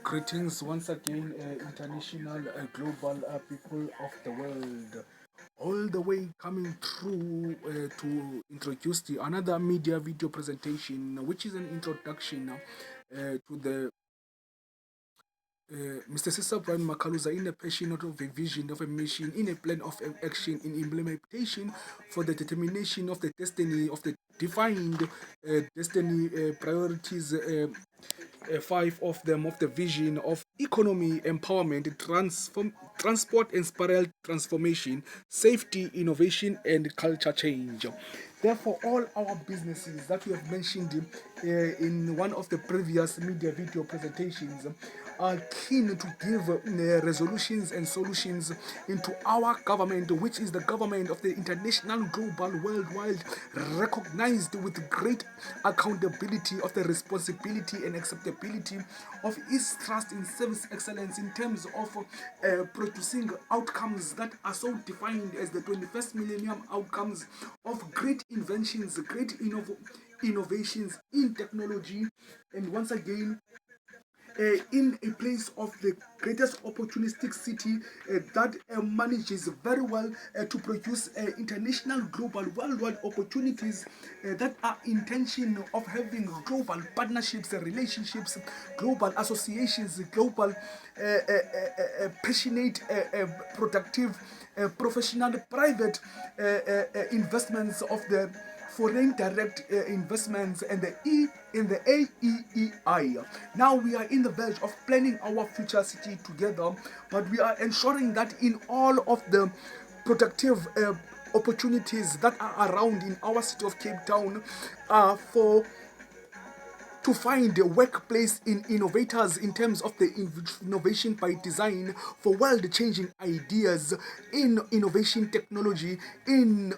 Greetings once again, international, global people of the world. All the way coming through to introduce the another media video presentation, which is an introduction to the Mr. Sister Brian Makaluza in a passion of a vision of a mission, in a plan of action, in implementation for the determination of the destiny of the defined destiny priorities. Five of them of the vision of economy empowerment, transport and spiral transformation, safety, innovation, and culture change. Therefore, all our businesses that we have mentioned in one of the previous media video presentations are keen to give resolutions and solutions into our government, which is the government of the international, global, worldwide, recognized with great accountability of the responsibility and acceptability of its trust in service excellence in terms of producing outcomes that are so defined as the 21st millennium outcomes of great inventions, great innovations in technology, and once again in a place of the greatest opportunistic city that manages very well to produce international, global, worldwide opportunities that are intention of having global partnerships, relationships, global associations, global passionate, productive, professional, private investments of the foreign direct investments and the in the AEEI. Now we are in the verge of planning our future city together, but we are ensuring that in all of the productive opportunities that are around in our city of Cape Town for to find a workplace in innovators in terms of the innovation by design for world-changing ideas in innovation technology, in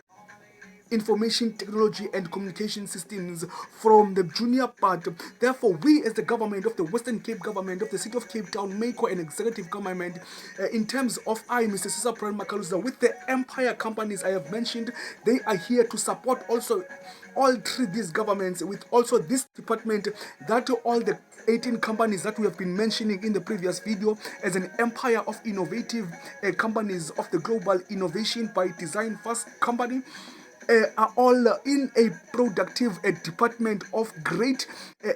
information technology and communication systems from the junior part. Therefore, we as the government of the Western Cape government of the city of Cape Town, MAYCO and executive government, in terms of Mr. Cesar Prime Makaluza, with the empire companies I have mentioned, they are here to support also all three these governments with also this department that all the 18 companies that we have been mentioning in the previous video as an empire of innovative companies of the global innovation by design first company are all in a productive department of great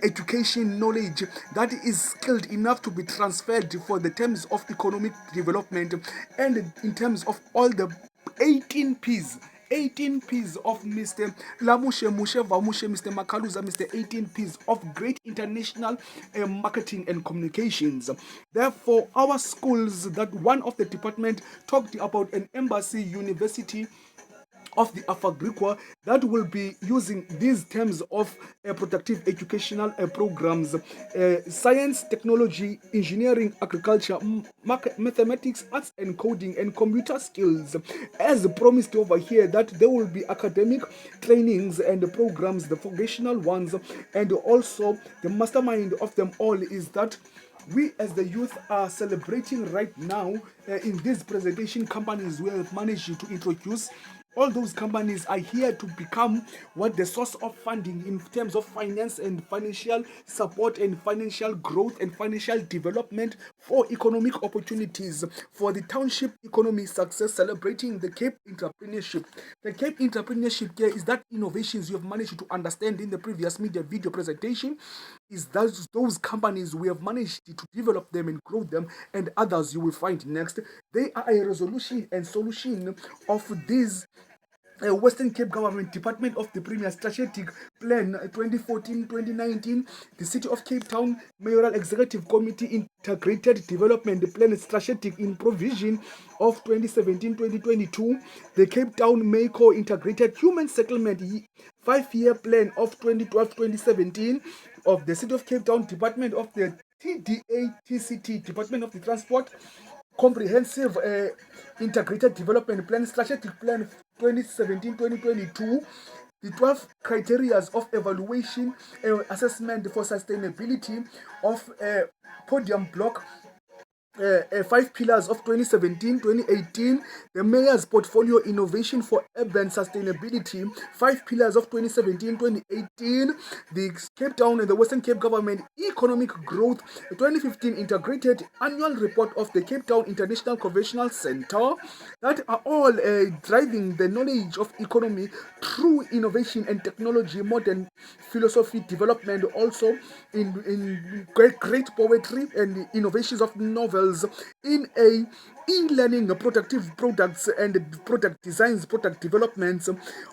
education knowledge that is skilled enough to be transferred for the terms of economic development and in terms of all the 18 P's. 18 P's of Mr. Lamushe Mushe Vamushe, Mr. Makaluza, Mr. 18 P's of great international marketing and communications. Therefore, our schools, that one of the department talked about an embassy, university, of the Afagriqua that will be using these terms of productive educational programs, science, technology, engineering, agriculture, mathematics, arts and coding, and computer skills. As promised over here, that there will be academic trainings and programs, the foundational ones, and also the mastermind of them all is that we as the youth are celebrating right now in this presentation companies we have managed to introduce. All those companies are here to become what the source of funding in terms of finance and financial support and financial growth and financial development for economic opportunities for the township economy success, celebrating the Cape entrepreneurship. The Cape entrepreneurship here is that innovations you have managed to understand in the previous media video presentation is those companies we have managed to develop them and grow them, and others you will find next. They are a resolution and solution of these Western Cape Government Department of the Premier Strategic Plan 2014-2019, the City of Cape Town Mayoral Executive Committee Integrated Development Plan Strategic in Provision of 2017-2022, the Cape Town MAYCO Integrated Human Settlement 5-year Plan of 2012-2017 of the City of Cape Town Department of the TDA-TCT, Department of the Transport Comprehensive Integrated Development Plan, Strategic Plan 2017-2022, the 12 criteria of evaluation assessment for sustainability of podium block 5 pillars of 2017-2018, the mayor's portfolio innovation for urban sustainability, 5 pillars of 2017-2018, the Cape Town and the Western Cape government economic growth, 2015 integrated annual report of the Cape Town International Conventional Center, that are all driving the knowledge of economy through innovation and technology, modern philosophy development, also in great poetry and innovations of novels, in a e-learning, productive products and product designs, product developments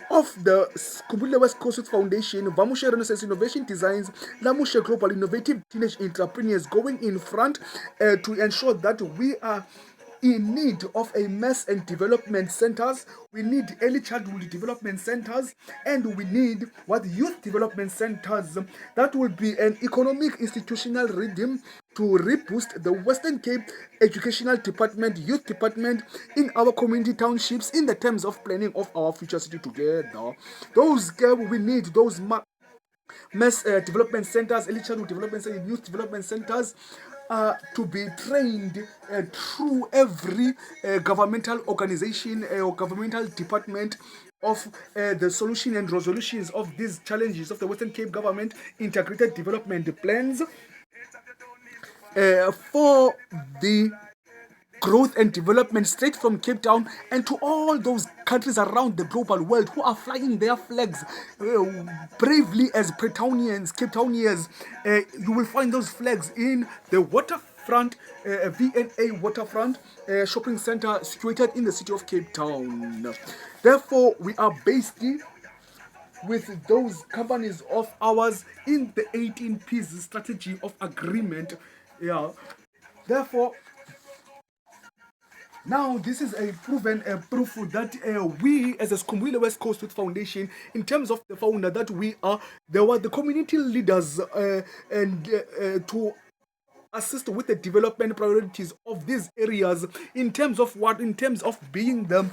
of the Skumbule West Coast Foundation, Vamushe Renaissance Innovation Designs, Lamushe Global Innovative Teenage Entrepreneurs going in front to ensure that we are in need of a mass and development centers. We need early childhood development centers, and we need what youth development centers. That will be an economic institutional rhythm to reboost the Western Cape Educational Department, Youth Department in our community townships in the terms of planning of our future city together. Those we need those mass development centers, early childhood development centers, youth development centers to be trained through every governmental organization or governmental department of the solution and resolutions of these challenges of the Western Cape government integrated development plans for the growth and development straight from Cape Town, and to all those countries around the global world who are flying their flags bravely as Pretownians, Cape Townians. You will find those flags in the waterfront, VNA waterfront shopping center situated in the city of Cape Town. Therefore, we are based with those companies of ours in the 18 P's strategy of agreement. Yeah. Therefore, now, this is a proven proof that we, as a Skumbule West Coast Youth Foundation, in terms of the founder, that we are, there were the community leaders and to assist with the development priorities of these areas in terms of what, in terms of being them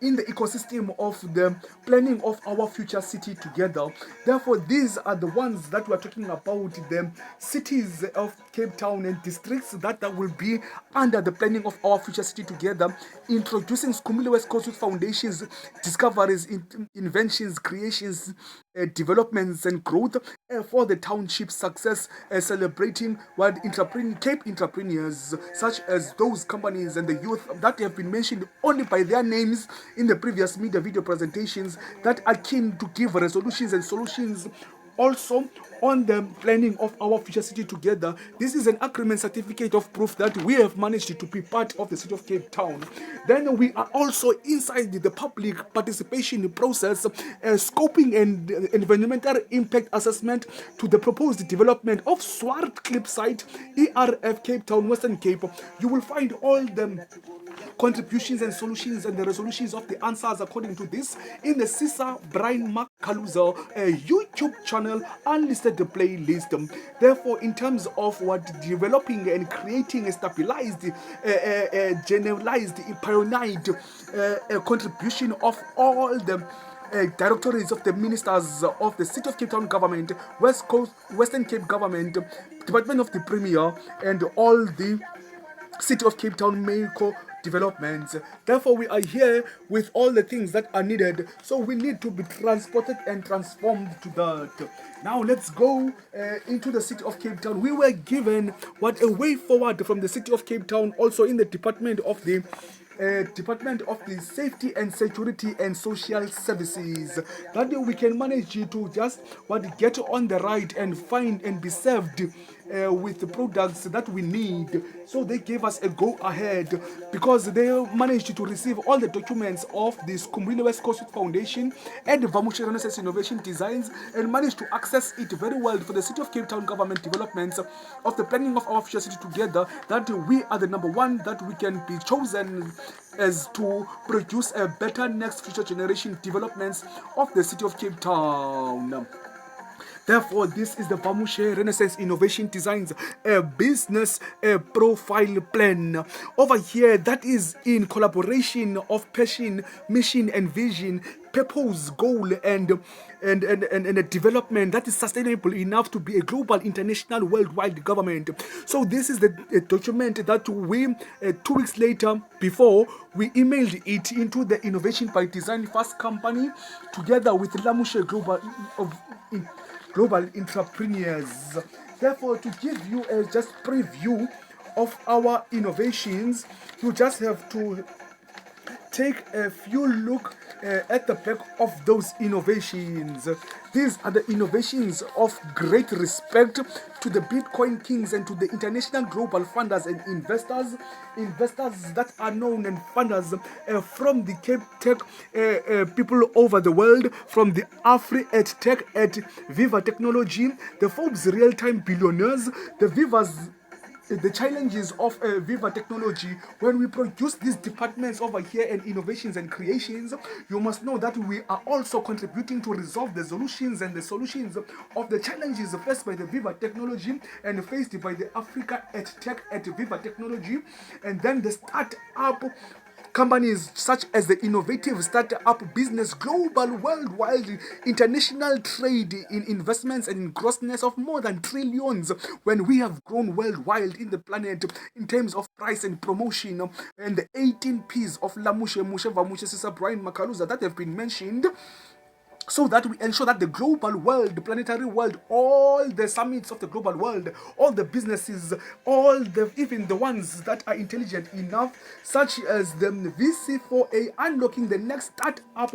in the ecosystem of the planning of our future city together. Therefore, these are the ones that we are talking about, the cities of Cape Town and districts that will be under the planning of our future city together, introducing Skumbule West Coast Youth Foundation's discoveries, inventions, creations, developments and growth for the township success, celebrating what Cape entrepreneurs such as those companies and the youth that have been mentioned only by their names in the previous media video presentations, that are keen to give resolutions and solutions also on the planning of our future city together. This is an agreement certificate of proof that we have managed to be part of the city of Cape Town. Then we are also inside the public participation process, scoping and environmental impact assessment to the proposed development of Swart Clip site, ERF Cape Town, Western Cape. You will find all the contributions and solutions and the resolutions of the answers according to this in the CISA Brian Makaluza YouTube channel unlisted playlist. Therefore, in terms of what developing and creating a stabilized, generalized, pioneered contribution of all the directorates of the ministers of the City of Cape Town government, West Coast, Western Cape government, Department of the Premier, and all the City of Cape Town MAYCO developments. Therefore, we are here with all the things that are needed, so we need to be transported and transformed to that. Now let's go into the City of Cape Town. We were given what a way forward from the City of Cape Town, also in the Department of the Safety and Security and Social Services, that we can manage to just get on the right and find and be served with the products that we need. So they gave us a go ahead because they managed to receive all the documents of the Skumbule West Coast Foundation and the Vamushe Renaissance Innovation Designs, and managed to access it very well for the City of Cape Town government developments of the planning of our future city together, that we are the number one that we can be chosen as to produce a better next future generation developments of the City of Cape Town. Therefore, this is the Vamushe Renaissance Innovation Designs business profile plan. Over here, that is in collaboration of passion, mission, and vision, purpose, goal, and a development that is sustainable enough to be a global, international, worldwide government. So this is the document that we 2 weeks later, before we emailed it into the Innovation by Design First company, together with Lamushe Global Entrepreneurs. Therefore, to give you a just preview of our innovations, you just have to take a few look at the back of those innovations. These are the innovations of great respect to the Bitcoin kings and to the international global funders and investors that are known, and funders from the Cape Tech people over the world, from the Afri at Tech at Viva Technology, the Forbes real-time billionaires, the Vivas, the challenges of Viva Technology. When we produce these departments over here and innovations and creations, you must know that we are also contributing to resolve the solutions and the solutions of the challenges faced by the Viva Technology and faced by the Africa at Tech at Viva Technology, and then the startup companies such as the innovative startup business, global, worldwide, international trade in investments and in grossness of more than trillions, when we have grown worldwide in the planet in terms of price and promotion, and the 18 P's of Lamushe, Mushe, Vamushe, Sisa, Brian, Makaluza that have been mentioned, so that we ensure that the global world, the planetary world, all the summits of the global world, all the businesses, even the ones that are intelligent enough, such as the VC4A, unlocking the next startup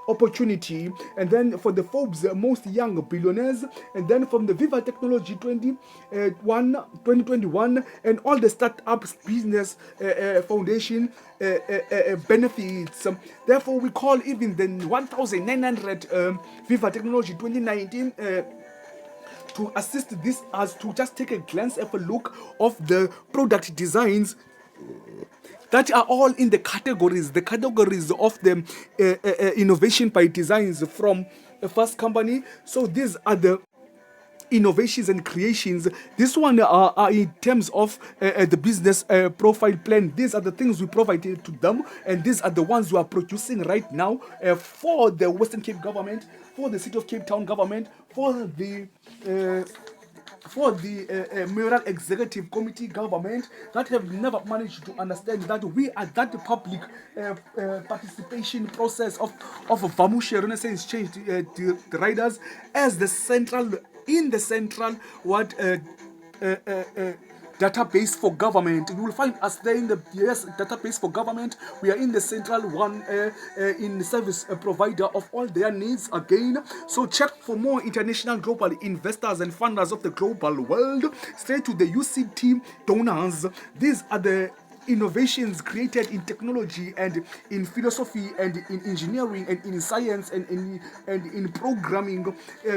opportunity, and then for the Forbes most young billionaires, and then from the Viva Technology 2021, and all the startups business foundation benefits. Therefore, we call even the 1,900 Viva Technology 2019 to assist this, as to just take a glance at a look of the product designs that are all in the categories of the innovation by designs from the first company. So these are the innovations and creations. This one are in terms of the business profile plan. These are the things we provided to them, and these are the ones we are producing right now for the Western Cape government, for the City of Cape Town government, for the Mayoral Executive Committee government, that have never managed to understand that we are that public participation process of Vamushe Renaissance Change the riders as the central database for government. You will find us there in the database for government. We are in the central one in the service provider of all their needs again. So check for more international global investors and funders of the global world. Stay to the UCT donors. These are the innovations created in technology and in philosophy and in engineering and in science and in programming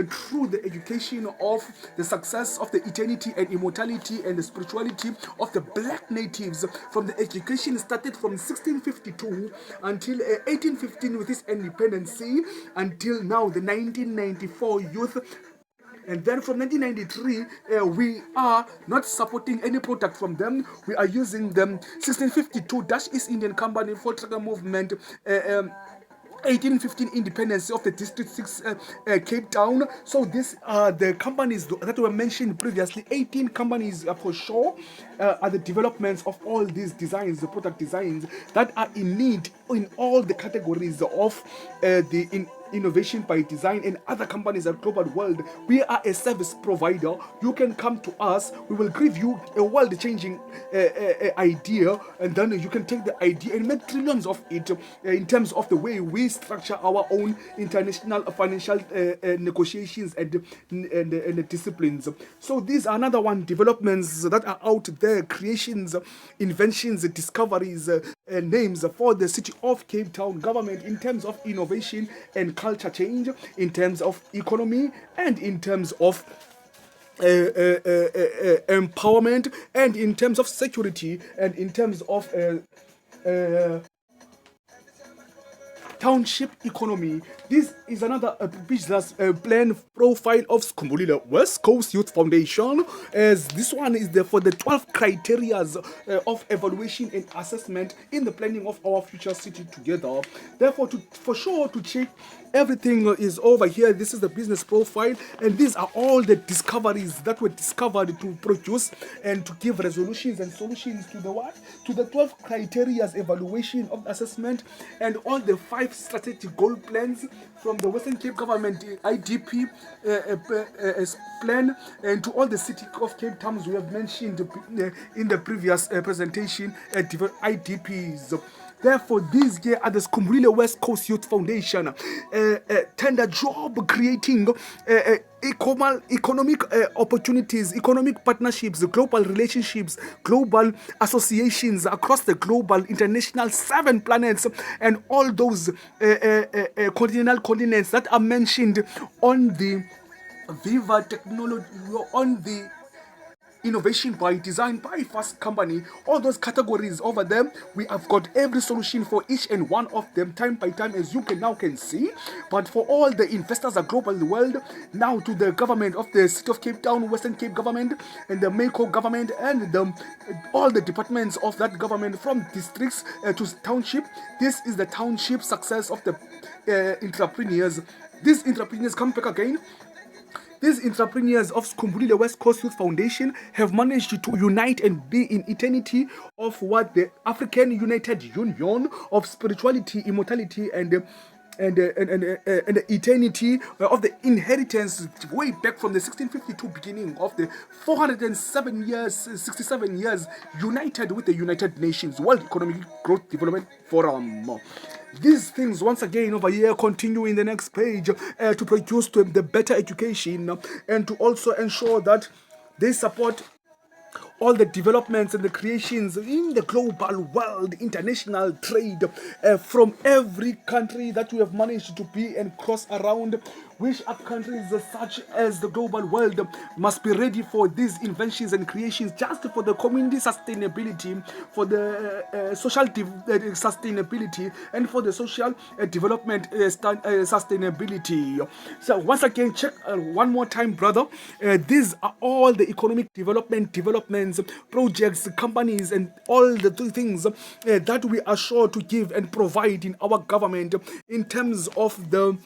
through the education of the success of the eternity and immortality and the spirituality of the black natives, from the education started from 1652 until 1815 with its independence, until now the 1994 youth. And then from 1993, we are not supporting any product from them. We are using them 1652 Dutch East Indian Company for Tracker Movement. 1815 independence of the District 6 Cape Town. So these are the companies that were mentioned previously. 18 companies for sure are the developments of all these designs, the product designs that are in need in all the categories of innovation by design and other companies at global world. We are a service provider. You can come to us. We will give you a world-changing idea, and then you can take the idea and make trillions of it in terms of the way we structure our own international financial negotiations and disciplines. So these are another one developments that are out there, creations, inventions, discoveries, names for the City of Cape Town government in terms of innovation and culture change, in terms of economy, and in terms of empowerment, and in terms of security, and in terms of township economy. This is another business plan profile of Skumbulile West Coast Youth Foundation, as this one is for the 12 criteria of evaluation and assessment in the planning of our future city together. Therefore, for sure to check everything is over here. This is the business profile, and these are all the discoveries that were discovered to produce and to give resolutions and solutions to the what? To the 12 criteria evaluation of assessment, and all the 5 strategic goal plans from the Western Cape government IDP plan, and to all the city of Cape Towns we have mentioned in the previous presentation, IDPs. Therefore, these here are the Skumbulile West Coast Youth Foundation tender job creating economic opportunities, economic partnerships, global relationships, global associations across the global, international 7 planets, and all those continental continents that are mentioned on the Viva Technology, on the Innovation by Design by Fast Company. All those categories over there, we have got every solution for each and one of them, time by time, as you can see. But for all the investors are global in the world, now to the government of the City of Cape Town, Western Cape government, and the MAYCO government, and all the departments of that government, from districts to township. This is the township success of the entrepreneurs. These entrepreneurs come back again. These entrepreneurs of Skumbulile West Coast Youth Foundation have managed to unite and be in eternity of what the African United Union of Spirituality, Immortality, and the eternity of the inheritance way back from the 1652 beginning of the 407 years, 67 years, united with the United Nations World Economic Growth Development Forum. These things once again over here continue in the next page to produce the better education, and to also ensure that they support all the developments and the creations in the global world, international trade from every country that we have managed to be and cross around, which are countries such as the global world must be ready for these inventions and creations, just for the community sustainability, for the social sustainability, and for the social development sustainability. So once again, check one more time, brother. These are all the economic developments, projects, companies, and all the things that we are sure to give and provide in our government in terms of the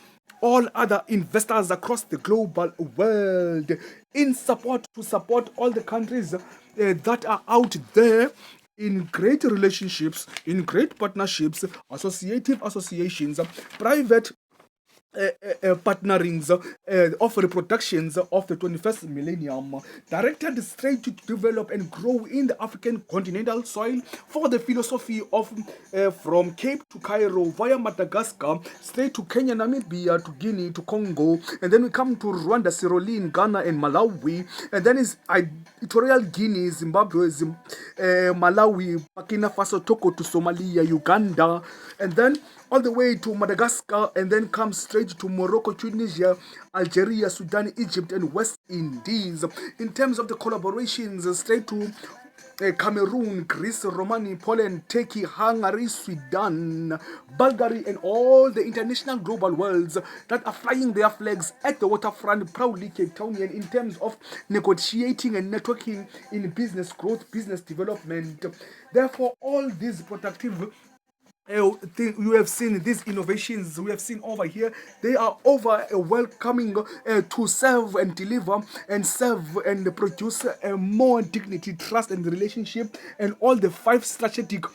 all other investors across the global world, in support all the countries that are out there in great relationships, in great partnerships, associations, private partnerings of reproductions of the 21st millennium, directed straight to develop and grow in the African continental soil for the philosophy of from Cape to Cairo, via Madagascar, straight to Kenya, Namibia, to Guinea, to Congo, and then we come to Rwanda, Sierra Leone, Ghana, and Malawi, and then is Equatorial Guinea, Zimbabwe, Malawi, Burkina Faso, Togo, to Somalia, Uganda, and then all the way to Madagascar, and then comes straight to Morocco, Tunisia, Algeria, Sudan, Egypt, and West Indies. In terms of the collaborations, straight to Cameroon, Greece, Romania, Poland, Turkey, Hungary, Sweden, Bulgaria, and all the international global worlds that are flying their flags at the waterfront, proudly Cape Townian, in terms of negotiating and networking in business growth, business development. Therefore, all these productive you have seen these innovations we have seen over here, they are over welcoming to serve and deliver and serve and produce more dignity, trust, and relationship, and all the 5 strategic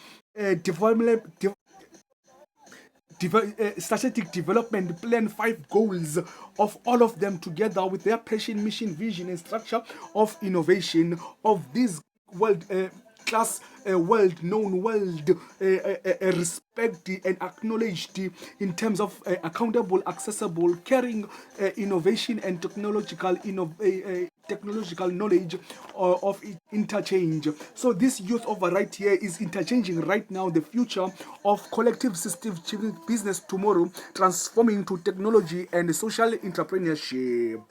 strategic development plan, 5 goals of all of them together with their passion, mission, vision, and structure of innovation of this world class, world known, world respected and acknowledged in terms of accountable, accessible, caring innovation and technological technological knowledge of interchange. So this youth over right here is interchanging right now the future of collective system business tomorrow, transforming to technology and social entrepreneurship.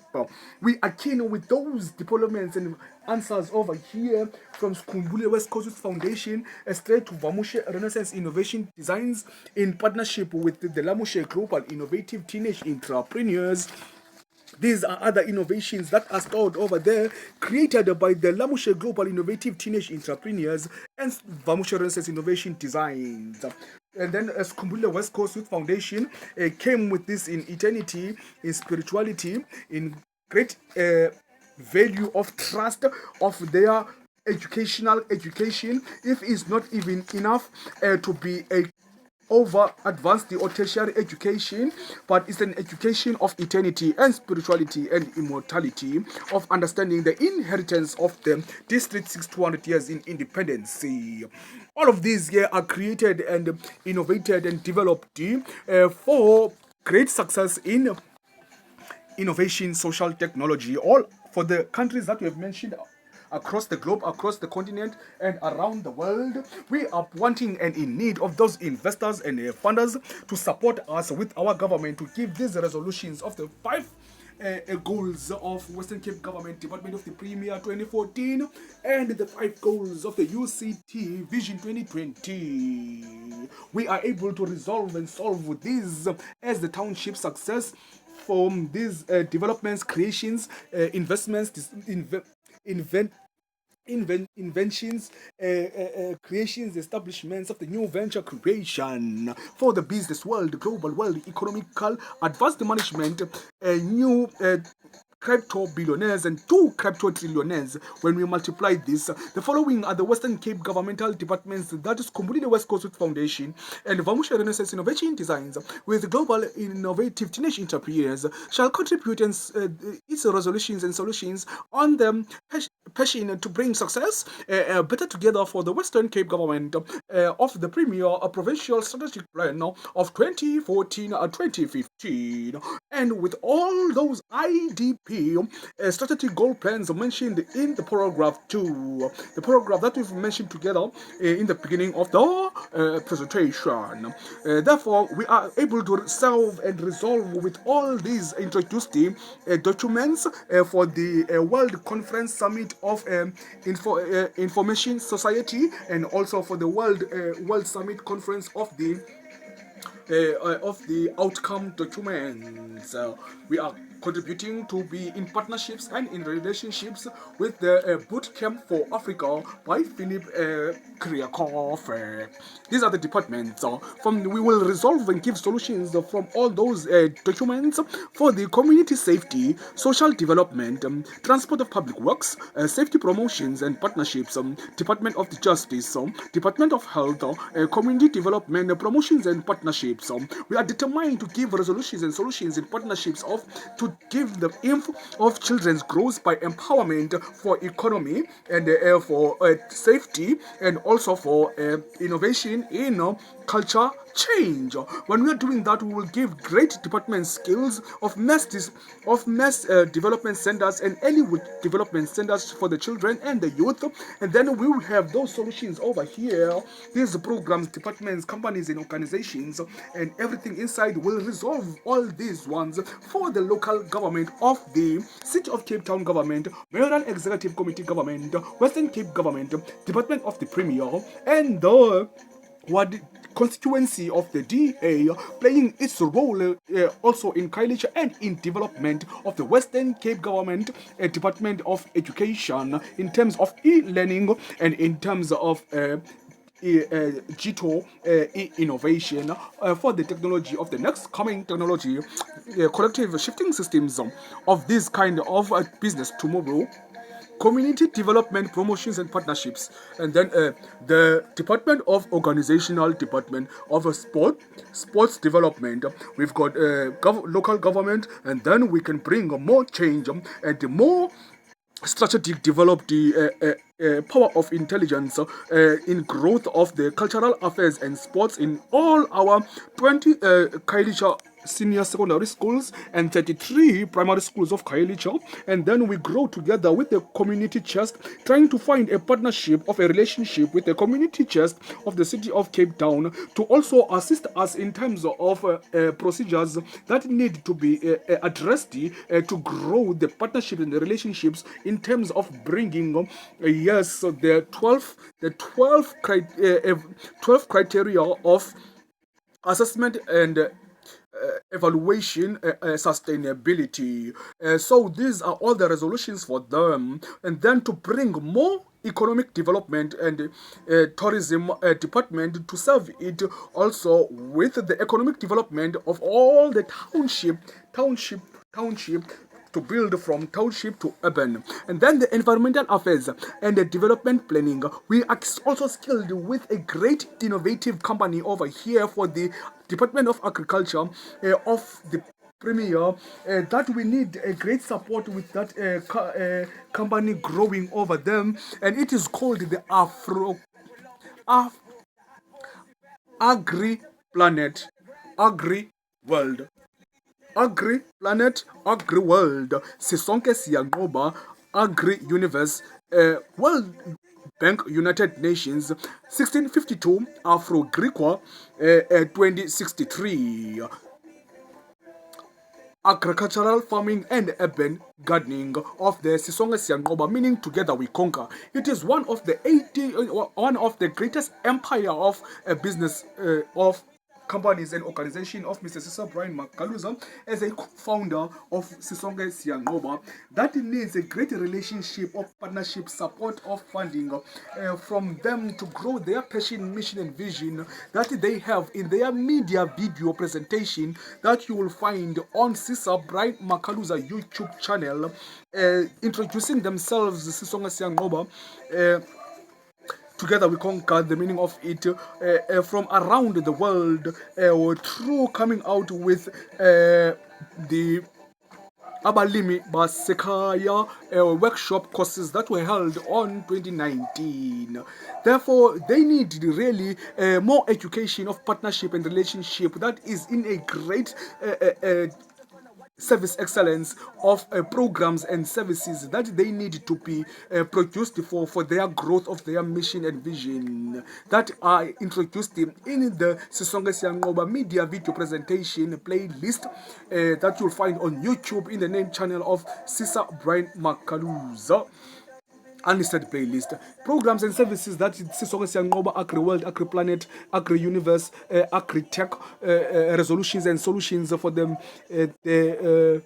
We are keen with those developments and answers over here from Skumbule West Coast Foundation straight to Vamushe Renaissance Innovation Designs in partnership with the Lamushe Global Innovative Teenage Entrepreneurs. These are other innovations that are stored over there, created by the Lamushe Global Innovative Teenage Entrepreneurs and Vamushe Renaissance Innovation Designs. And then Skumbule West Coast Youth Foundation came with this in eternity, in spirituality, in great value of trust of their education, if it's not even enough to be a over advanced or tertiary education, but it's an education of eternity and spirituality and immortality, of understanding the inheritance of the district 200 years in independence. All of these here are created and innovated and developed for great success in innovation, social technology, all for the countries that we have mentioned across the globe, across the continent, and around the world. We are wanting and in need of those investors and funders to support us with our government to give these resolutions of the 5 goals of Western Cape Government Department of the Premier 2014 and the 5 goals of the UCT Vision 2020. We are able to resolve and solve these as the township success from these developments, creations, investments, inventions, creations, establishments of the new venture creation for the business world, global world, economical, advanced management, new crypto billionaires and 2 crypto trillionaires. When we multiply this, the following are the Western Cape governmental departments, that is Kumbuline West Coast Foundation and Vamushe Renaissance Innovation Designs, with global innovative teenage entrepreneurs, shall contribute its resolutions and solutions on the passion to bring success better together for the Western Cape government of the Premier Provincial Strategic Plan of 2014-2015, and with all those IDP strategic goal plans mentioned in the paragraph 2, the paragraph that we've mentioned together in the beginning of the presentation. Therefore, we are able to solve and resolve with all these introduced documents for the World Conference Summit of Information Society, and also for the World Summit Conference of the outcome documents. We are contributing to be in partnerships and in relationships with the Boot Camp for Africa by Philip Kriakov. These are the departments. We will resolve and give solutions from all those documents for the community safety, social development, transport of public works, safety promotions and partnerships, Department of the Justice, Department of Health, community development, promotions and partnerships. We are determined to give resolutions and solutions in partnerships to give the info of children's growth by empowerment for economy and for safety, and also for innovation in culture change. When we are doing that, we will give great department skills of mass development centers and early development centers for the children and the youth, and then we will have those solutions over here. These programs, departments, companies and organizations and everything inside will resolve all these ones for the local government of the City of Cape Town government, Mayoral Executive Committee government, Western Cape government, Department of the Premier, and the constituency of the DA, playing its role also in Kailicha and in development of the Western Cape Government Department of Education in terms of e-learning and in terms of GITO innovation for the technology of the next coming technology, collective shifting systems of this kind of business tomorrow. Community development, promotions and partnerships, and then the Department of Organizational Department of Sports Development. We've got local government, and then we can bring more change and more strategic develop the power of intelligence in growth of the cultural affairs and sports in all our 20 Kailicha senior secondary schools and 33 primary schools of Khayelitsha. And then we grow together with the community chest, trying to find a partnership of a relationship with the community chest of the city of Cape Town to also assist us in terms of procedures that need to be addressed to grow the partnership and the relationships in terms of bringing yes the 12 criteria of assessment and evaluation sustainability. So these are all the resolutions for them, and then to bring more economic development and tourism department to serve it also with the economic development of all the township to build from township to urban. And then the environmental affairs and the development planning. We are also skilled with a great innovative company over here for the Department of Agriculture of the Premier that we need a great support with that company growing over them, and it is called the Agri Planet, Agri World. Agri Planet, Agri World, Sisonke Siyangoba, Agri Universe, World Bank, United Nations, 1652, Afro Griqua, 2063. Agricultural farming and urban gardening of the Sisonke Siyangoba, meaning together we conquer. It is one of the greatest empire of business of companies and organization of Mr. Cesar Brian Makaluza as a founder of Sisonke Siyangoba that needs a great relationship of partnership, support of funding from them to grow their passion, mission and vision that they have in their media video presentation that you will find on Cesar Brian Makaluza YouTube channel, introducing themselves, Sisonke Siyangoba. Together we conquer, the meaning of it from around the world through coming out with the Abalimi Basekaya workshop courses that were held on 2019. Therefore, they need really more education of partnership and relationship that is in a great service excellence of programs and services that they need to be produced for their growth of their mission and vision that are introduced in the Sisonke Siyangoba media video presentation playlist that you'll find on YouTube in the name channel of Cesar Brian Makaluza. Unlisted playlist programs and services that Sisonke Siyangoba, Agri World, Agri Planet, Agri Universe, Agri Tech resolutions and solutions for them, the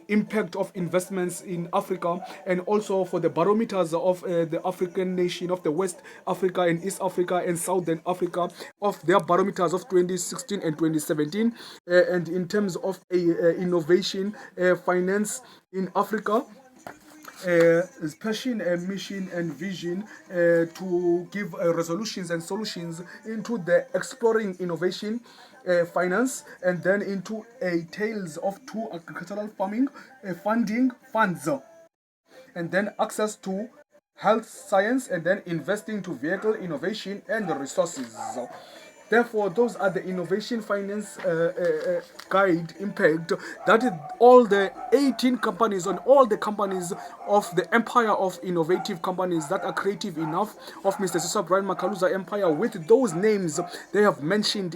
impact of investments in Africa, and also for the barometers of the African nation of the West Africa and East Africa and Southern Africa of their barometers of 2016 and 2017, and in terms of innovation, finance in Africa. Passion, mission and vision to give resolutions and solutions into the exploring innovation, finance, and then into a tales of two agricultural farming, funding funds, and then access to health science, and then investing to vehicle innovation and the resources. Therefore, those are the innovation finance guide impact that all the 18 companies and all the companies of the empire of innovative companies that are creative enough of Mr. Cesar Brian Makaluza empire with those names they have mentioned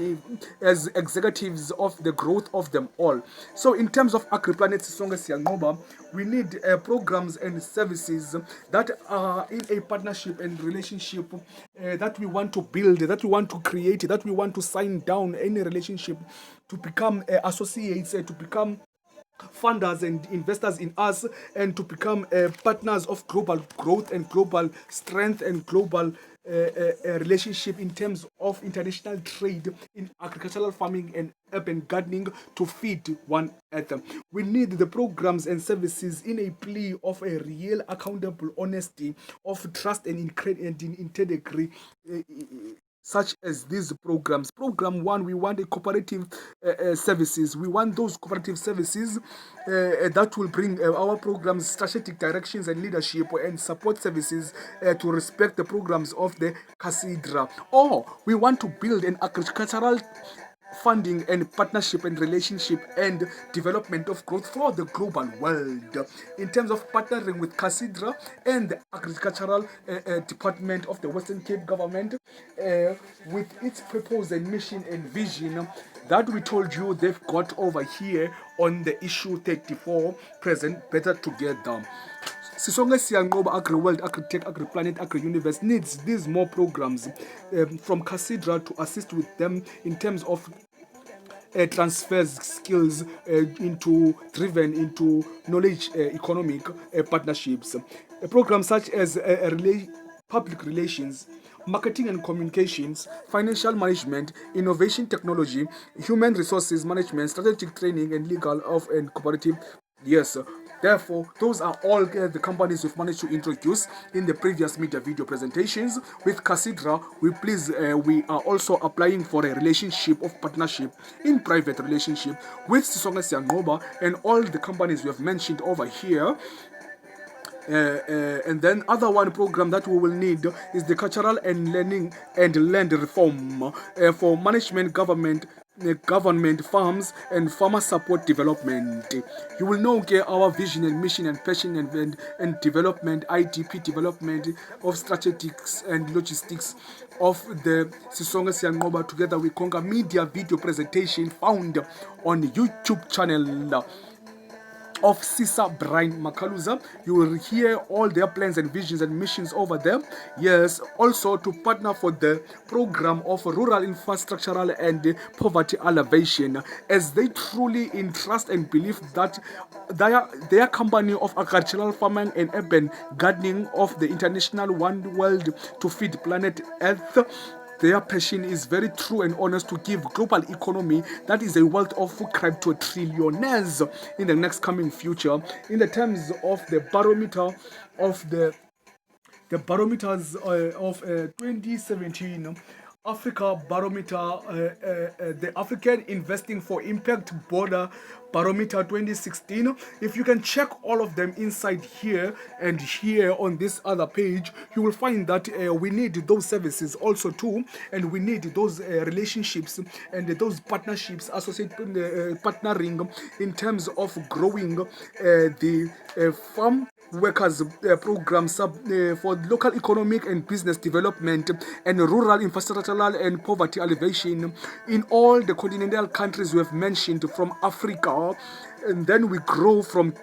as executives of the growth of them all. So in terms of AgriPlanet Sisonke Siyangoba, we need programs and services that are in a partnership and relationship that we want to build, that we want to create, that we want to sign down any relationship to become associates, to become funders and investors in us, and to become partners of global growth and global strength and global relationship in terms of international trade in agricultural farming and urban gardening to feed one another. We need the programs and services in a plea of a real accountable honesty of trust and integrity, such as these programs. Program one, we want a cooperative services. We want those cooperative services that will bring our programs strategic directions and leadership and support services to respect the programs of the cathedra. Or we want to build an agricultural funding and partnership and relationship and development of growth for the global world. In terms of partnering with CASIDRA and the Agricultural Department of the Western Cape government, with its purpose and mission and vision that we told you they've got over here on the issue 34, present better together. Sisonke Siyanqoba Agri-World, Agri-Tech, Agri-Planet, Agri-Universe needs these more programs from CASIDRA to assist with them in terms of transfers skills into knowledge economic partnerships. A program such as public relations, marketing and communications, financial management, innovation technology, human resources management, strategic training, and legal of and cooperative. Yes. Therefore, those are all the companies we've managed to introduce in the previous media video presentations. With CASIDRA, we are also applying for a relationship of partnership in private relationship with Sisonke Siyanqoba and all the companies we have mentioned over here. And then other one program that we will need is the cultural and learning and land reform for management government farms and farmer support development. You will know our vision and mission and passion and development, IDP development of strategics and logistics of the Sisonke Siyanqoba Together We Conquer media video presentation found on YouTube channel of Sisa Brian Makaluza. You will hear all their plans and visions and missions over there. Yes, also to partner for the program of rural infrastructural and poverty alleviation, as they truly entrust and believe that their company of agricultural farming and urban gardening of the international One World to Feed Planet Earth. Their passion is very true and honest to give global economy that is a wealth of crypto trillionaires in the next coming future. In the terms of the barometer of the barometers of 2017 Africa Barometer, the African Investing for Impact Border Barometer 2016. If you can check all of them inside here and here on this other page, you will find that we need those services also too, and we need those relationships and those partnerships associated partnering in terms of growing the farm workers program for local economic and business development and rural infrastructural and poverty alleviation in all the continental countries we have mentioned from Africa. And then we grow from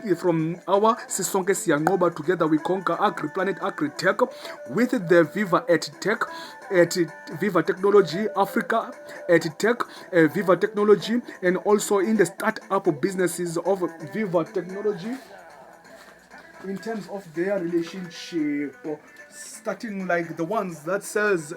our Sisonke Siyanqoba Together We Conquer Agri-Planet Agri-Tech with the Viva at Tech at Viva Technology Africa at Tech, Viva Technology, and also in the startup businesses of Viva Technology. In terms of their relationship, starting like the ones that says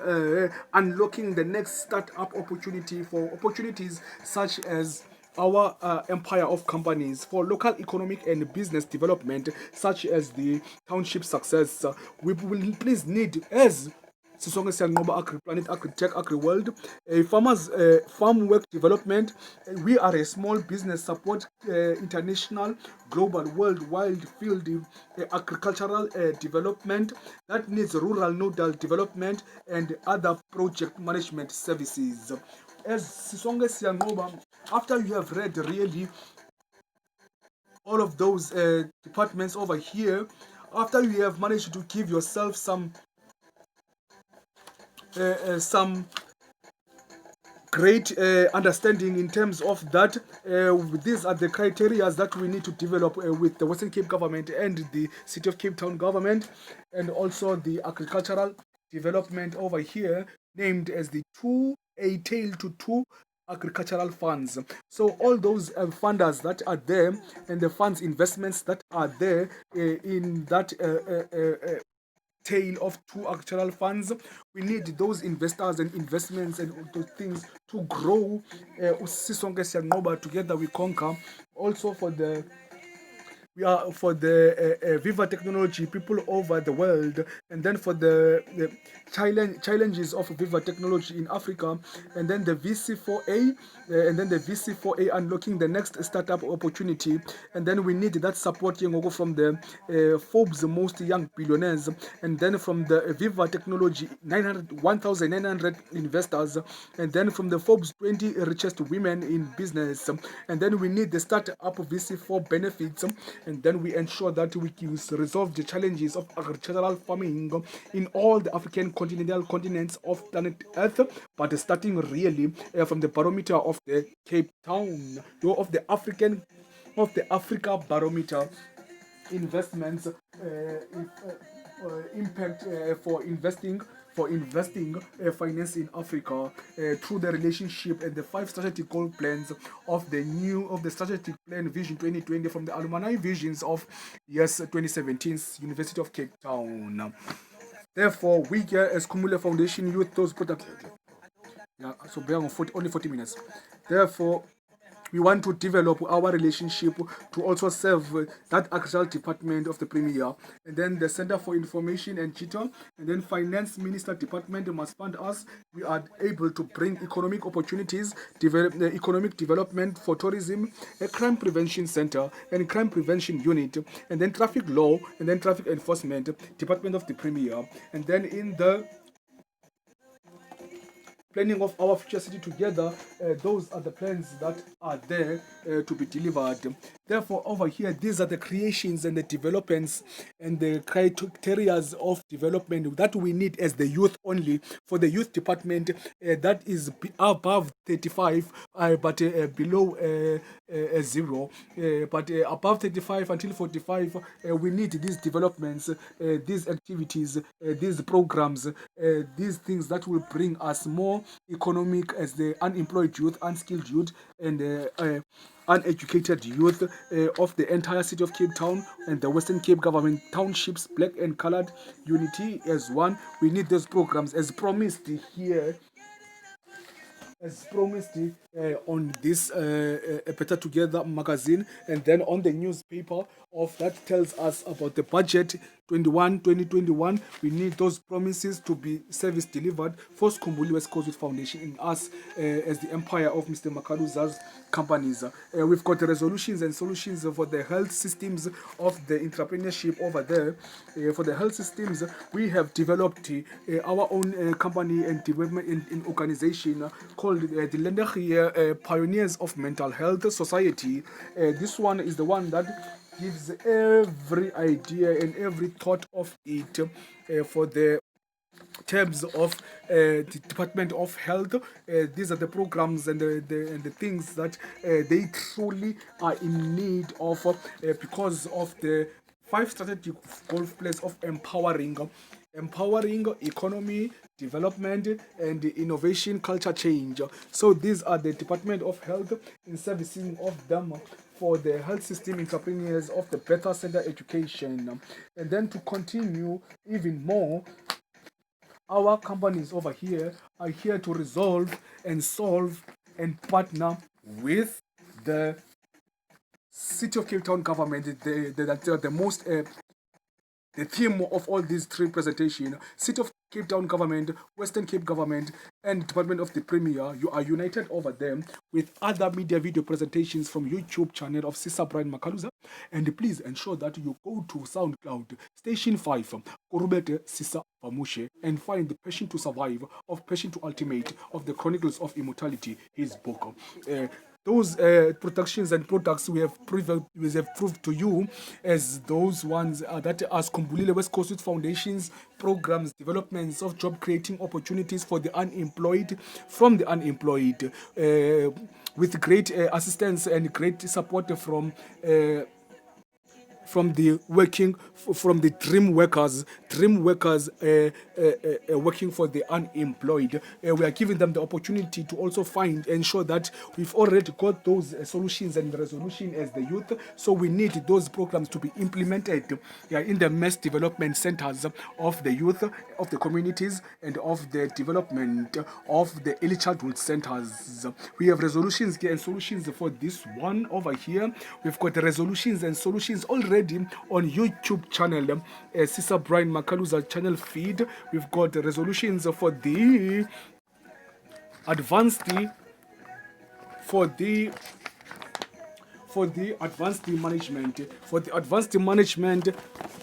unlocking the next startup opportunity for opportunities such as our empire of companies for local economic and business development, such as the township success. We will please need as Sisonke Siyanqoba Agri-Planet, Agri-Tech, Agri-World, farm work development. We are a small business support international, global, worldwide field agricultural development that needs rural nodal development and other project management services. As Sisonke Siyanqoba, after you have read really all of those departments over here, after you have managed to give yourself some great understanding in terms of that these are the criteria that we need to develop with the Western Cape government and the City of Cape Town government, and also the agricultural development over here named as the A Tail to Two agricultural funds. So all those funders that are there and the funds investments that are there in that tail of two agricultural funds, we need those investors and investments and those things to grow Sisonke Siyanqoba Together We Conquer. Also for the we are for the Viva technology people over the world, and then for the challenges of Viva technology in Africa, and then the VC4A, and then the VC4A unlocking the next startup opportunity, and then we need that support from the Forbes most young billionaires, and then from the Viva technology 1,900 investors, and then from the Forbes 20 richest women in business, and then we need the startup VC4 benefits, and then we ensure that we can resolve the challenges of agricultural farming in all the African continental continents of planet Earth, but starting really from the barometer of the Cape Town, of the Africa barometer investments impact for investing finance in Africa through the relationship and the 5 strategic goal plans of the strategic plan Vision 2020 from the alumni visions of 2017's University of Cape Town. Therefore, we here as Kumule Foundation Youth those products. Yeah, so bear on only 40 minutes. Therefore, we want to develop our relationship to also serve that agricultural department of the Premier, and then the Center for Information and Digital, and then Finance Minister Department must fund us. We are able to bring economic opportunities, develop economic development for tourism, a crime prevention center, and crime prevention unit, and then traffic law, and then traffic enforcement Department of the Premier, and then in the planning of our future city together, those are the plans that are there to be delivered. Therefore, over here, these are the creations and the developments and the criteria of development that we need as the youth only for the youth department that is above 35 but below 0. But above 35 until 45, we need these developments, these activities, these programs, these things that will bring us more economic as the unemployed youth, unskilled youth, and uneducated youth of the entire city of Cape Town and the Western Cape government townships, black and colored unity as one. We need those programs as promised here. As promised on this Better Together magazine, and then on the newspaper of that tells us about the budget 2021. We need those promises to be service delivered for Skumbuli West Coast Foundation and us as the empire of Mr. Makaluza's companies. We've got the resolutions and solutions for the health systems of the entrepreneurship over there. For the health systems, we have developed our own company and development in organization called the Lendegier Pioneers of Mental Health Society. This one is the one that gives every idea and every thought of it for the terms of the Department of Health. These are the programs and the things that they truly are in need of because of the 5 strategic goal plans of empowering economy, development, and innovation, culture change. So these are the Department of Health in servicing of them for the health system entrepreneurs of the Better Center Education. And then to continue even more, our companies over here are here to resolve and solve and partner with the City of Cape Town government, the most the theme of all these 3 presentations. City of Cape Town government, Western Cape government, and Department of the Premier, you are united over them with other media video presentations from YouTube channel of Sisa Brian Makaluza. And please ensure that you go to SoundCloud, Station 5, Kurubete Sisa Pamushe, and find The Passion to Survive of Passion to Ultimate of the Chronicles of Immortality, his book. Those productions and products we have proved to you as those ones that are Skumbulile West Coast Youth Foundation's programs, developments of job creating opportunities for the unemployed, from the unemployed, with great assistance and great support from the dream workers dream workers working for the unemployed. We are giving them the opportunity to also find, ensure that we've already got those solutions and resolution as the youth. So we need those programs to be implemented in the mass development centers of the youth, of the communities, and of the development of the early childhood centers. We have resolutions and solutions for this one over here. We've got resolutions and solutions already on YouTube channel, Sister Brian Makaluza channel feed. We've got resolutions for the advanced advanced management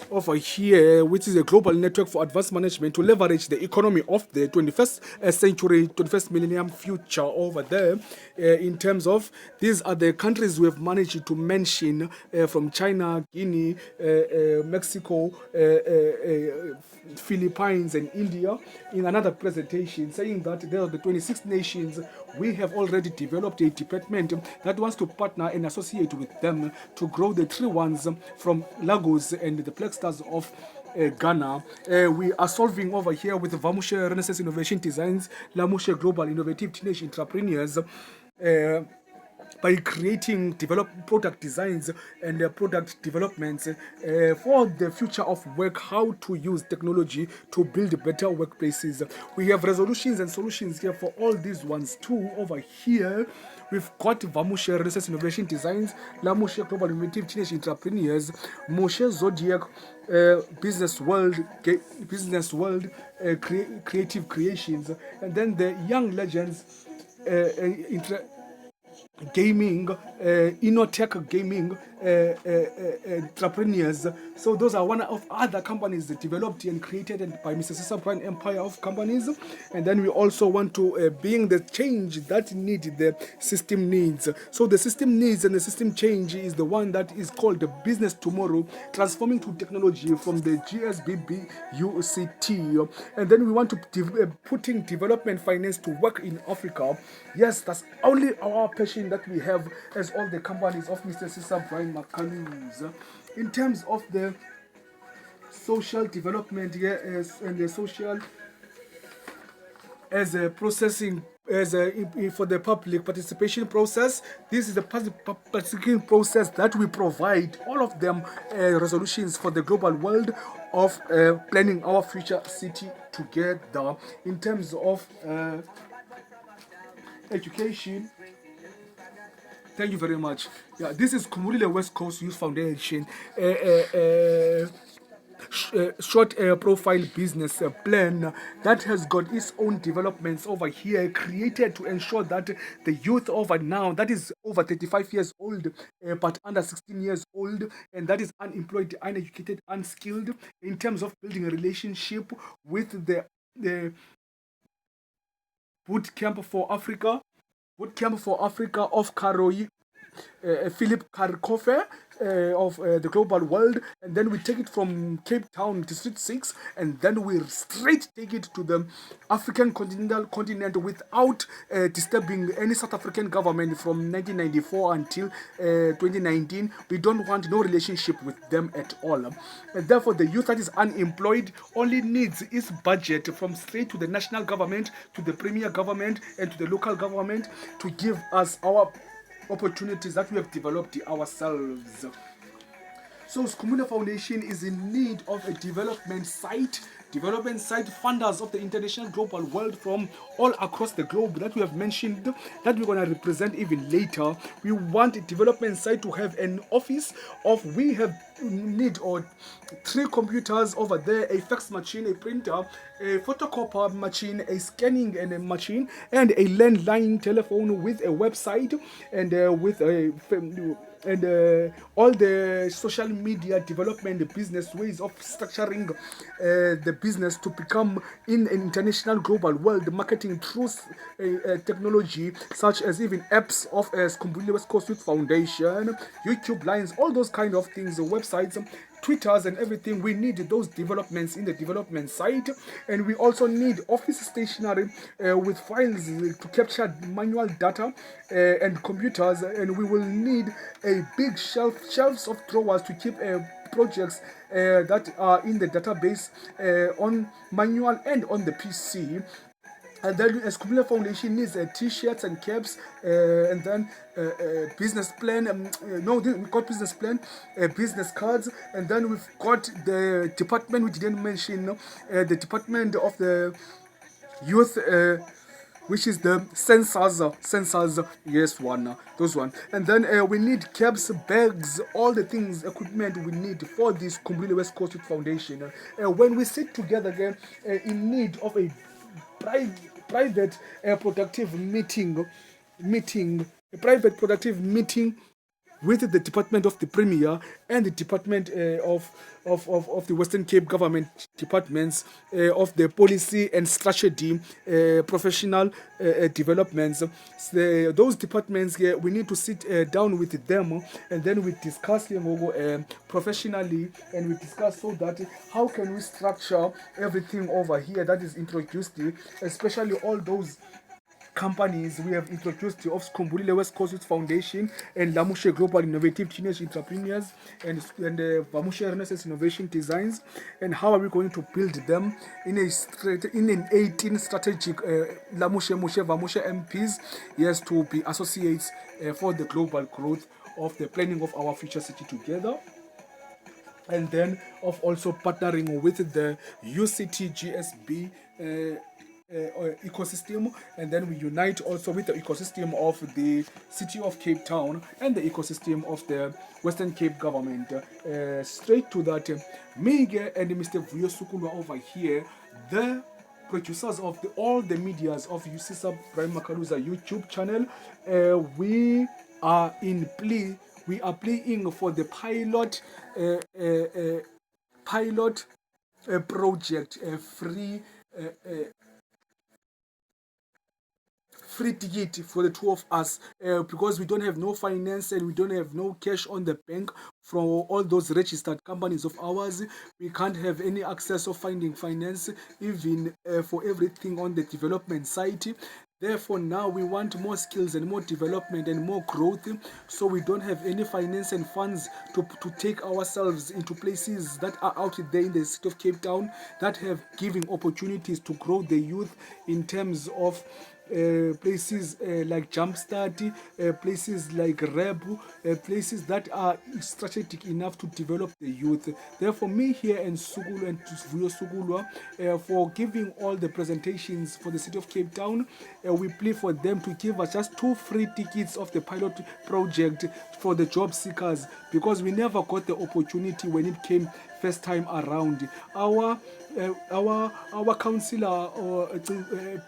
over here, which is a global network for advanced management to leverage the economy of the 21st century, 21st millennium future over there. In terms of, these are the countries we have managed to mention, from China, Guinea, Mexico, Philippines, and India, in another presentation, saying that there are the 26 nations. We have already developed a department that wants to partner and associate with them to grow the 3 ones from Lagos and the Black Stars of Ghana. We are solving over here with Vamushe Renaissance Innovation Designs, Lamushe Global Innovative Teenage Entrepreneurs, by creating product designs and product developments for the future of work, how to use technology to build better workplaces. We have resolutions and solutions here for all these ones too over here. We've got Vamushe Renaissance Innovation Designs, Lamushe Global Innovative Teenage Entrepreneurs, Moshe Zodiac Business World Creative Creations, and then the Young Legends Gaming, Inotech Gaming Entrepreneurs. So those are one of other companies that developed and created by Mr. Cesar Prime Empire of companies. And then we also want to being the change that the system needs. So the system needs and the system change is the one that is called the Business Tomorrow, transforming to technology from the GSBB UCT. And then we want to putting development finance to work in Africa. Yes, that's only our passion that we have as all the companies of Mr. Cesar Brian Makaluza. In terms of the social development here and the social as a processing for the public participation process. This is the participation process that we provide all of them resolutions for the global world of planning our future city together. In terms of education, thank you very much. Yeah, this is Kumulile West Coast Youth Foundation. Short profile business plan that has got its own developments over here, created to ensure that the youth over now, that is over 35 years old but under 16 years old, and that is unemployed, uneducated, unskilled, in terms of building a relationship with the Boot Camp for Africa of Karoi, Philip Karkofe of the global world, and then we take it from Cape Town District 6, and then we straight take it to the African continent without disturbing any South African government from 1994 until 2019. We don't want no relationship with them at all. And therefore, the youth that is unemployed only needs its budget from straight to the national government, to the premier government, and to the local government to give us our opportunities that we have developed ourselves. So Skumula Foundation is in need of a development site funders of the international global world from all across the globe that we have mentioned, that we're going to represent even later. We want a development site to have an office of, we have need or 3 computers over there, a fax machine, a printer, a photocopier machine, a scanning and a machine, and a landline telephone with a website, and with a all the social media development, business ways of structuring the business to become in an international global world, marketing through technology, such as even apps of Skumbuli West Coast Youth Foundation, YouTube lines, all those kind of things, websites, Twitters and everything. We need those developments in the development site, and we also need office stationery with files to capture manual data and computers, and we will need a big shelves of drawers to keep projects that are in the database on manual and on the PC. And then Escomila Foundation needs t-shirts and caps, and then business plan. No, we got business plan, business cards, and then we've got the department we didn't mention, the department of the youth. Which is the sensors, yes, those one. And then we need caps, bags, all the things, equipment we need for this Kumbuli West Coast Youth Foundation. When we sit together again in need of a private productive a private productive meeting with the Department of the Premier and the Department of the Western Cape government departments of the policy and strategy, professional developments. So, those departments, we need to sit down with them, and then we discuss professionally, and we discuss so that how can we structure everything over here that is introduced, especially all those companies we have introduced of Skombulile West Coast Youth Foundation and Lamushe Global Innovative Teenage Entrepreneurs and Vamushe Renaissance Innovation Designs, and how are we going to build them in an 18 strategic Lamushe Mushe Vamushe MPs, yes, to be associates for the global growth of the planning of our future city together. And then of also partnering with the UCT GSB ecosystem, and then we unite also with the ecosystem of the city of Cape Town and the ecosystem of the Western Cape government. Straight to that, Mige and Mr. Vuyo Sukulwa over here, the producers of all the medias of UCSA Prime Makaluza YouTube channel, we are playing for the pilot project, free ticket for the two of us, because we don't have no finance and we don't have no cash on the bank from all those registered companies of ours. We can't have any access of finding finance even for everything on the development side. Therefore, now we want more skills and more development and more growth, so we don't have any finance and funds to take ourselves into places that are out there in the city of Cape Town that have giving opportunities to grow the youth in terms of places like Jumpstart, places like REB, places that are strategic enough to develop the youth. Therefore, me here and Sugulu and Vuyo Sugulwa for giving all the presentations for the city of Cape Town, we plead for them to give us just 2 free tickets of the pilot project for the job seekers, because we never got the opportunity when it came first time around. Our councillor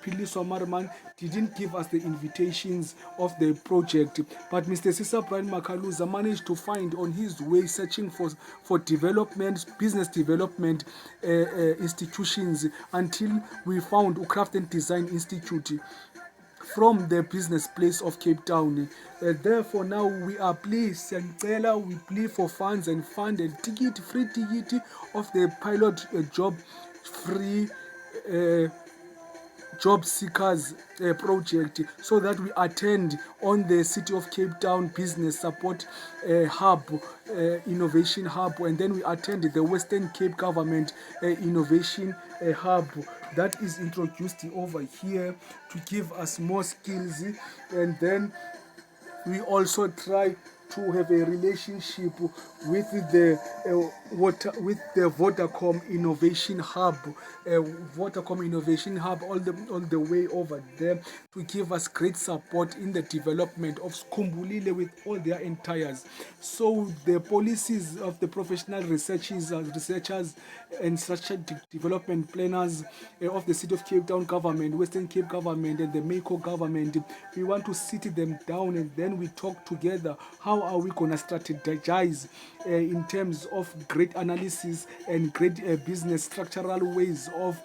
Piliswa Marman didn't give us the invitations of the project, but Mr. Sisa Brian Makaluza managed to find on his way searching for development, business development institutions, until we found Craft and Design Institute from the business place of Cape Town. Therefore, now we are pleased and we plead for funds and fund and free ticket of the pilot job free job seekers project, so that we attend on the City of Cape Town Business Support Hub, Innovation Hub, and then we attend the Western Cape Government Innovation Hub that is introduced over here to give us more skills. And then we also try to have a relationship with the Vodacom Innovation Hub, all the way over there to give us great support in the development of Skumbulile with all their entires. So the policies of the professional researchers and strategic development planners of the City of Cape Town government, Western Cape government, and the MAYCO government, we want to sit them down and then we talk together. How are we going to strategize in terms of great analysis and great business structural ways of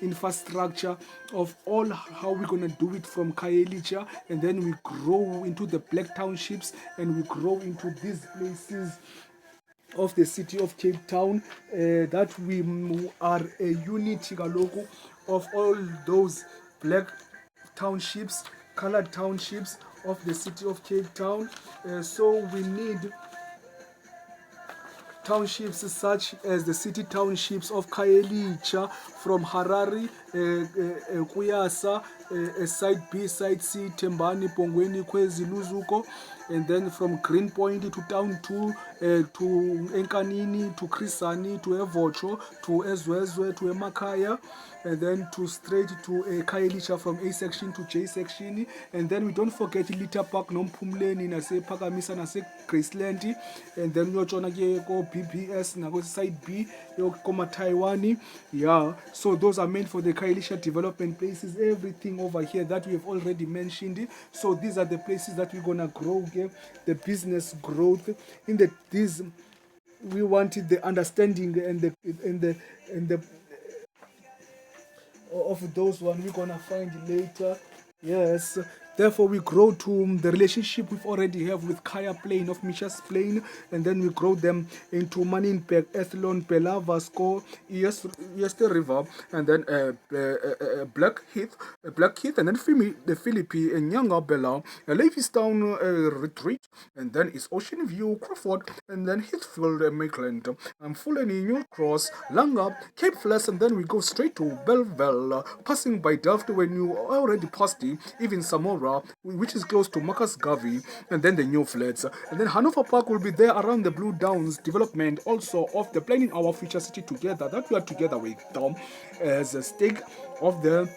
infrastructure of all, how we're going to do it from Kaelicha, and then we grow into the black townships and we grow into these places of the city of Cape Town, that we are a unity logo of all those black townships, colored townships of the city of Cape Town. So we need townships such as the city townships of Khayelitsha, from Harare, Kuyasa, Side B, Side C, Tembani, Pongweni, Kwezi, Luzuko, and then from Greenpoint to Town 2, to Enkanini, to Krisani, to Evocho, to Ezwezwe, to Emakaya, and then to straight to Khayelitsha from A section to J section, and then we don't forget Lita Park, Nompumleni, Nase Pakamisa, Nase Graceland, and then we go BBS, Nago Side B, Koma Taiwani. Yeah, so those are meant for the Khayelitsha development places, everything over here that we have already mentioned. So these are the places that we're gonna grow, okay? The business growth in these. We wanted the understanding and the of those one we're gonna find later. Yes. Therefore, we grow to the relationship we already have with Kaya Plain of Misha's Plain, and then we grow them into Maninpek, Ethlon, Pela, Vasco, Este River, and then Blackheath, and then the Philippi, and Nyanga Bella, Levistown Retreat, and then it's Ocean View, Crawford, and then Heathfield, Maitland, and Fulani, New Cross, Langa, Cape Flesh, and then we go straight to Belleville, passing by Delft when you already passed it, even Samora, which is close to Marcus Garvey, and then the New Flats. And then Hanover Park will be there around the Blue Downs development, also of the Planning Our Future City Together, that we are together with them as a stake of the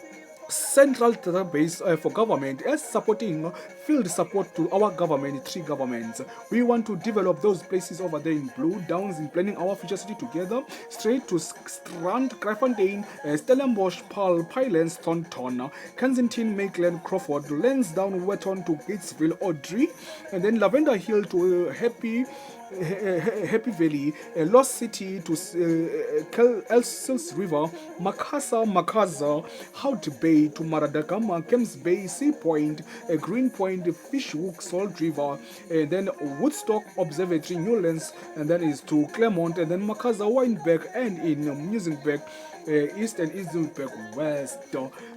central database for government as supporting field support to our government, three governments. We want to develop those places over there in Blue Downs in Planning Our Future City Together, straight to Strand, Krafontein, Stellenbosch, Paarl, Pylands, Thornton, Kensington, Maitland, Crawford, Lansdowne, Wetton to Gatesville, Audrey, and then Lavender Hill to Happy Valley, Lost City to Elsels River, Makaza, Hout Bay to Maradagama, Kems Bay, Sea Point, Green Point, Fishhook, Salt River, and then Woodstock Observatory, Newlands, and then is to Claremont, and then Makaza, Weinberg, and in Musenberg. East and Isenberg West.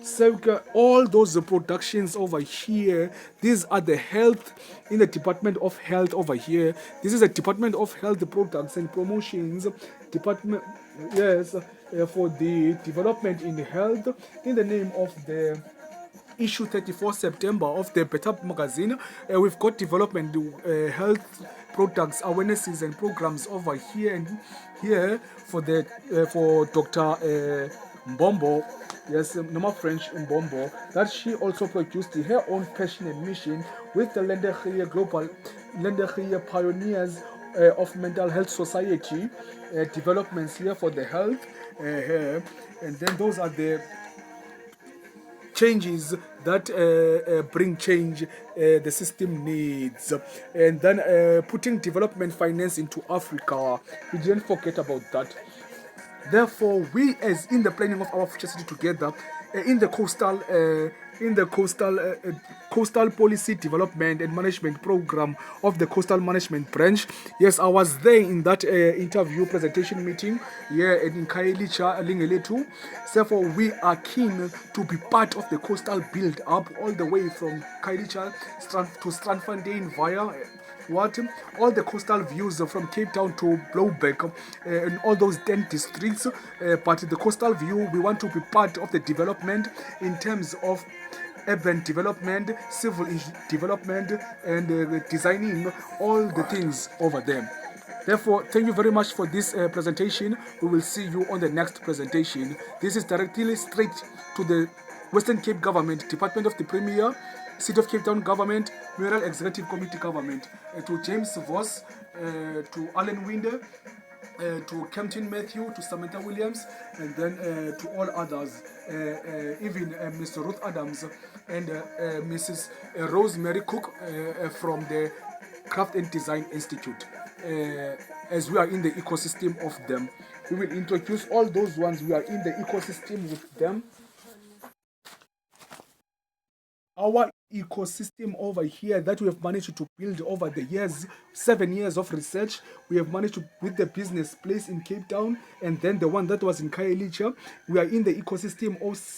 So all those productions over here, these are the health in the Department of Health over here. This is a Department of Health Products and Promotions department. Yes, for the development in health in the name of the issue 34 September of the Better magazine. We've got development health products awarenesses and programs over here and here for the for Dr. Mbombo. Yes, normal French Mbombo, that she also produced her own passion and mission with the Lenderia Global Lenderia Pioneers of Mental Health Society developments here for the health, and then those are the changes that bring change the system needs, and then putting development finance into Africa. We didn't forget about that. Therefore, we, as in the Planning of Our Future City Together, in the coastal policy development and management program of the coastal management branch. Yes, I was there in that interview presentation meeting here in Khayelitsha, Lingeletu. Therefore, we are keen to be part of the coastal build up all the way from Khayelitsha to Strandfontein via all the coastal views from Cape Town to Blouberg and all those 10 districts, but the coastal view, we want to be part of the development in terms of urban development, civil development, and designing all the things over there. Therefore, thank you very much for this presentation. We will see you on the next presentation. This is directly straight to the Western Cape Government, Department of the Premier, City of Cape Town Government, Mayoral Executive Committee Government, to James Voss, to Alan Winder, to Kempton Matthew, to Samantha Williams, and then to all others, even Mr. Ruth Adams and Mrs. Rosemary Cook from the Craft and Design Institute. As we are in the ecosystem of them, we will introduce all those ones we are in the ecosystem with them. Our ecosystem over here that we have managed to build over the years, 7 years of research, we have managed to build the business place in Cape Town, and then the one that was in Khayelitsha. We are in the ecosystem of